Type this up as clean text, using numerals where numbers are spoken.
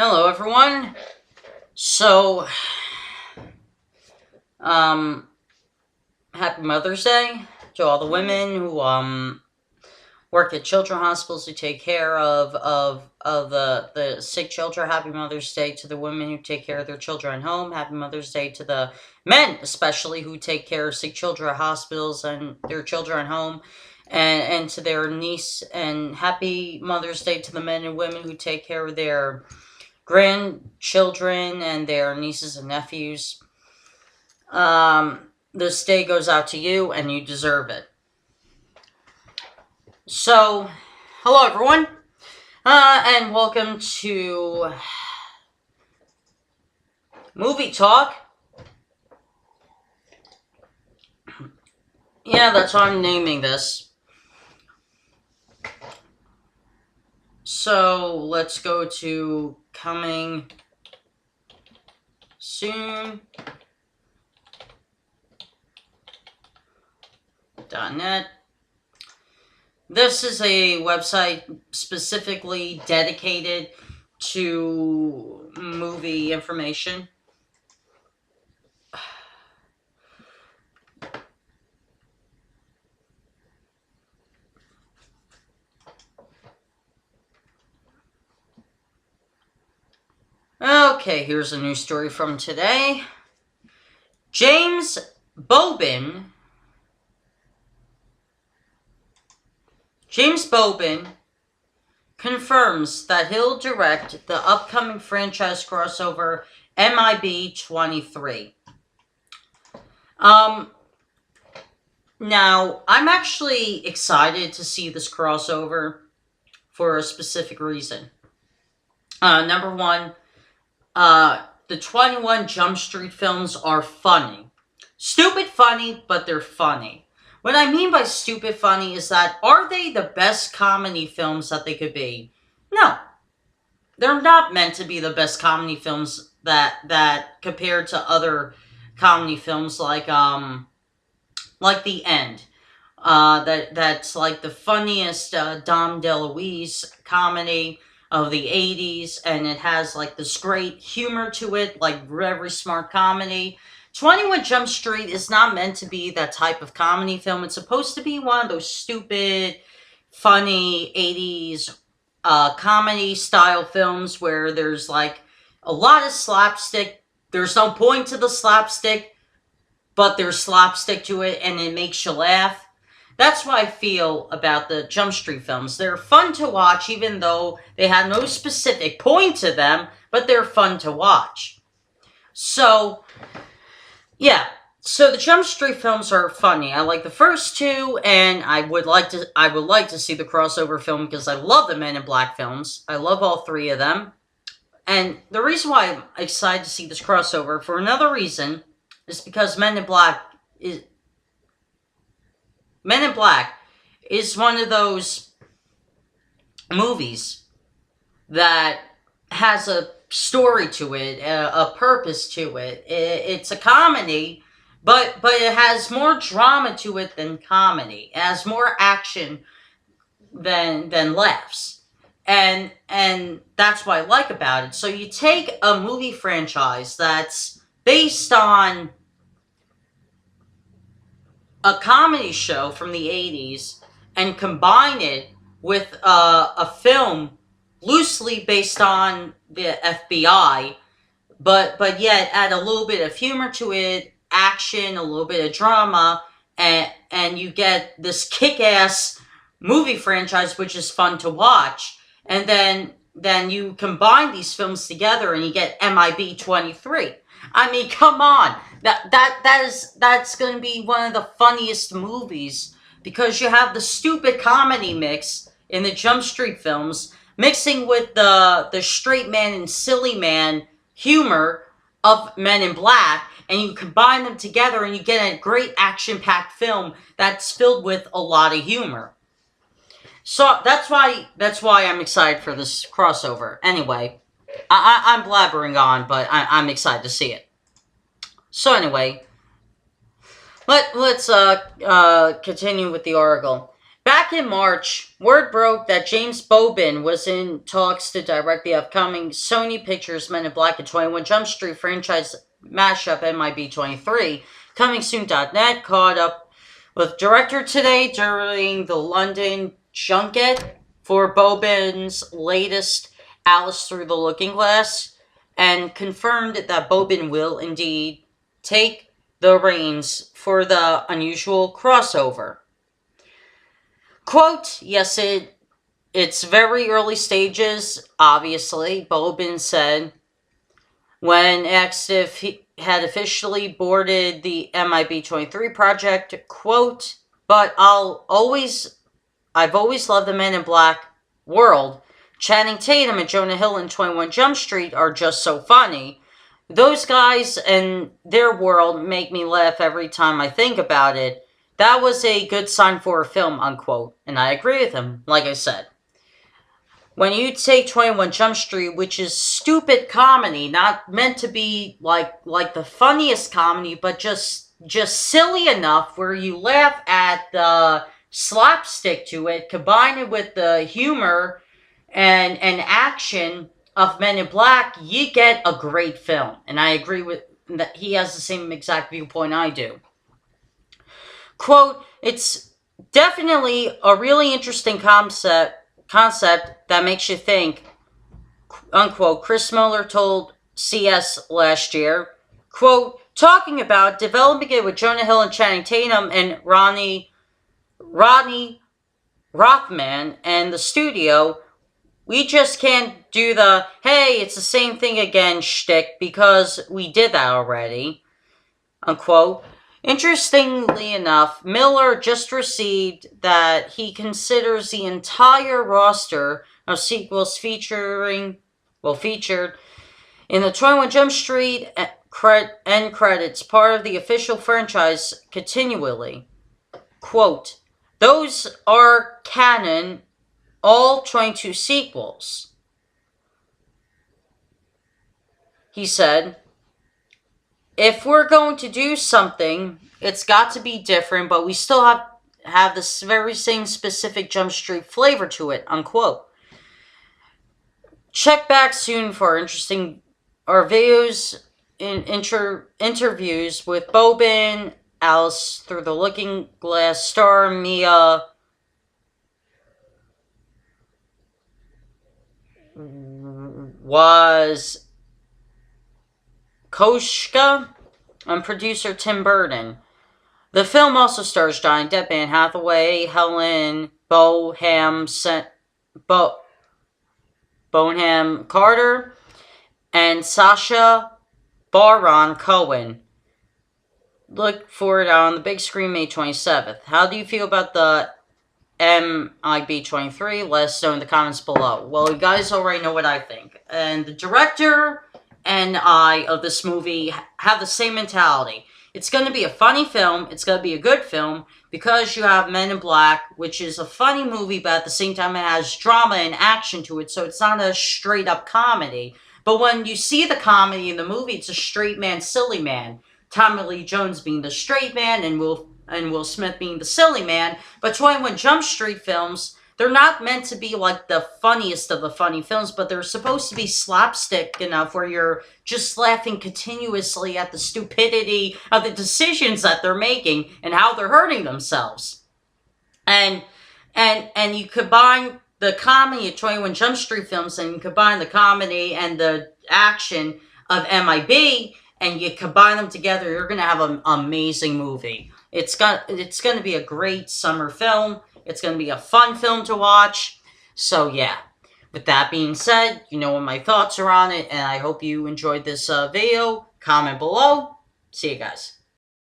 Hello, everyone. So, happy Mother's Day to all the women who work at children's hospitals who take care of the sick children. Happy Mother's Day to the women who take care of their children at home. Happy Mother's Day to the men, especially, who take care of sick children at hospitals and their children at home. And to their niece, and happy Mother's Day to the men and women who take care of their grandchildren and their nieces and nephews. This day goes out to you, and you deserve it. So, hello everyone, and welcome to Movie Talk. Yeah, that's how I'm naming this. So, let's go to coming soon.net. This is a website specifically dedicated to movie information. Okay, here's a news story from today. James Bobin confirms that he'll direct the upcoming franchise crossover MIB 23. Now, I'm actually excited to see this crossover for a specific reason. Number one, the 21 Jump Street films are funny. Stupid funny, but they're funny. What I mean by stupid funny is that, are they the best comedy films that they could be? No. They're not meant to be the best comedy films that compared to other comedy films like The End. That's like the funniest Dom DeLuise comedy of the 80s, and it has like this great humor to it, like very smart comedy. 21 Jump Street is not meant to be that type of comedy film. It's supposed to be one of those stupid, funny 80s comedy style films where there's like a lot of slapstick. There's no point to the slapstick, but there's slapstick to it, and it makes you laugh. That's what I feel about the Jump Street films. They're fun to watch, even though they have no specific point to them, but they're fun to watch. So, yeah. So the Jump Street films are funny. I like the first two, and I would like to see the crossover film because I love the Men in Black films. I love all three of them. And the reason why I'm excited to see this crossover, for another reason, is because Men in Black is one of those movies that has a story to it, a purpose to it. It's a comedy, but it has more drama to it than comedy. It has more action than laughs. And that's what I like about it. So you take a movie franchise that's based on a comedy show from the 80s and combine it with a film loosely based on the FBI, but yet add a little bit of humor to it, action, a little bit of drama, and you get this kick-ass movie franchise which is fun to watch. And then you combine these films together and you get MIB 23. I mean, come on. That's going to be one of the funniest movies, because you have the stupid comedy mix in the Jump Street films mixing with the straight man and silly man humor of Men in Black, and you combine them together and you get a great action-packed film that's filled with a lot of humor. So that's why I'm excited for this crossover. Anyway, I'm blabbering on, but I'm excited to see it. So anyway, let's continue with the article. Back in March, word broke that James Bobin was in talks to direct the upcoming Sony Pictures Men in Black and 21 Jump Street franchise mashup MIB 23. Coming soon.net caught up with director today during the London junket for Bobin's latest Alice Through the Looking Glass, and confirmed that Bobin will indeed take the reins for the unusual crossover. Quote, yes, it's very early stages, obviously, Bobin said, when asked if he had officially boarded the MIB 23 project, quote, but I've always loved the Men in Black world. Channing Tatum and Jonah Hill in 21 Jump Street are just so funny. Those guys and their world make me laugh every time I think about it. That was a good sign for a film, unquote. And I agree with him, like I said. When you take 21 Jump Street, which is stupid comedy, not meant to be like the funniest comedy, but just silly enough where you laugh at the slapstick to it, combine it with the humor and action of Men in Black, you get a great film. And I agree with that. He has the same exact viewpoint I do. Quote, it's definitely a really interesting concept that makes you think, unquote, Chris Miller told CS last year. Quote, talking about developing it with Jonah Hill and Channing Tatum and Rodney Rothman and the studio, we just can't do the, hey, it's the same thing again shtick because we did that already, unquote. Interestingly enough, Miller just received that he considers the entire roster of sequels featured in the 21 Jump Street end credits part of the official franchise continually. Quote, those are canon, all 22 sequels. He said, if we're going to do something, it's got to be different, but we still have this very same specific Jump Street flavor to it, unquote. Check back soon for interesting videos in interviews with Bobin, Alice Through the Looking Glass star Mia was Koshka and producer Tim Burton. The film also stars Johnny Depp, Anne Hathaway, Helen Bonham Carter, and Sacha Baron Cohen. Look for it on the big screen May 27th. How do you feel about the MIB 23? Let us know in the comments below. Well, you guys already know what I think. And the director and I of this movie have the same mentality. It's going to be a funny film. It's going to be a good film because you have Men in Black, which is a funny movie, but at the same time it has drama and action to it, so it's not a straight-up comedy. But when you see the comedy in the movie, it's a straight man, silly man. Tommy Lee Jones being the straight man and Will Smith being the silly man. But 21 Jump Street films, they're not meant to be like the funniest of the funny films, but they're supposed to be slapstick enough where you're just laughing continuously at the stupidity of the decisions that they're making and how they're hurting themselves. And you combine the comedy of 21 Jump Street films and you combine the comedy and the action of MIB and you combine them together, you're going to have an amazing movie. It's going to be a great summer film. It's going to be a fun film to watch. So, yeah. With that being said, you know what my thoughts are on it. And I hope you enjoyed this video. Comment below. See you guys.